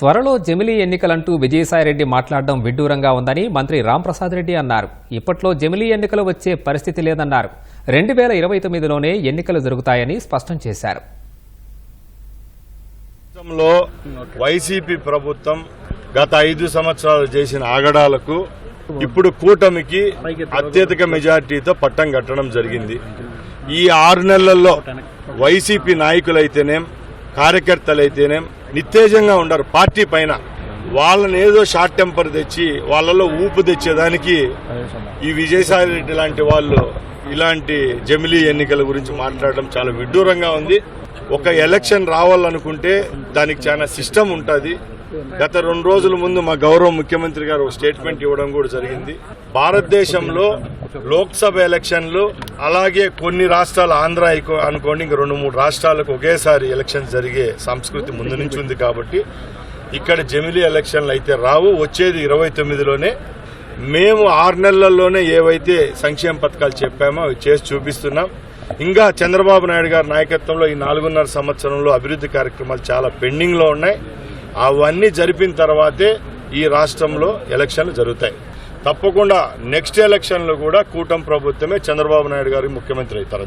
త్వరలో జమిలీ ఎన్నికలంటూ విజయసాయిరెడ్డి మాట్లాడడం విడ్డూరంగా ఉందని మంత్రి రాంప్రసాద్ రెడ్డి అన్నారు. ఇప్పట్లో జమిలీ ఎన్నికలు వచ్చే పరిస్థితి లేదన్నారు. 2029లోనే ఎన్నికలు జరుగుతాయని స్పష్టం చేశారు. వైసీపీ ప్రభుత్వం గత 5 సంవత్సరాలు చేసిన ఆగడాలకు ఇప్పుడు కూటమికి అత్యధిక మెజార్టీతో పట్టం కట్టడం జరిగింది. ఈ 6 నెలల్లో వైసీపీ నాయకులైతేనేం కార్యకర్తలైతేనేం నిత్తేజంగా ఉండరు. పార్టీ పైన వాళ్ళని ఏదో షార్ట్ టెంపర్ తెచ్చి వాళ్ళలో ఊపు తెచ్చేదానికి ఈ విజయసాయి రెడ్డి లాంటి వాళ్ళు ఇలాంటి జమిలీ ఎన్నికల గురించి మాట్లాడడం చాలా విడ్డూరంగా ఉంది. ఒక ఎలక్షన్ రావాలనుకుంటే దానికి చాలా సిస్టమ్ ఉంటుంది. గత 2 రోజుల ముందు మా గౌరవ ముఖ్యమంత్రి గారు ఒక స్టేట్మెంట్ ఇవ్వడం కూడా జరిగింది. భారతదేశంలో లోక్సభ ఎలక్షన్లు అలాగే కొన్ని రాష్ట్రాలు ఆంధ్ర అనుకోండి ఇంకా 2-3 రాష్ట్రాలకు ఒకేసారి ఎలక్షన్ జరిగే సంస్కృతి ముందు నుంచి ఉంది. కాబట్టి ఇక్కడ జమిలీ ఎలక్షన్లు అయితే రావు. వచ్చేది 29లోనే. మేము 6 నెలల్లోనే ఏవైతే సంక్షేమ పథకాలు చెప్పామో అవి చేసి చూపిస్తున్నాం. ఇంకా చంద్రబాబు నాయుడు గారి నాయకత్వంలో ఈ 4.5 సంవత్సరంలో అభివృద్ధి కార్యక్రమాలు చాలా పెండింగ్ లో ఉన్నాయి. అవన్నీ జరిపిన తర్వాతే ఈ రాష్ట్రంలో ఎలక్షన్లు జరుగుతాయి. తప్పకుండా నెక్స్ట్ ఎలక్షన్లు కూడా కూటమి ప్రభుత్వమే చంద్రబాబు నాయుడు గారి ముఖ్యమంత్రి అవుతారు.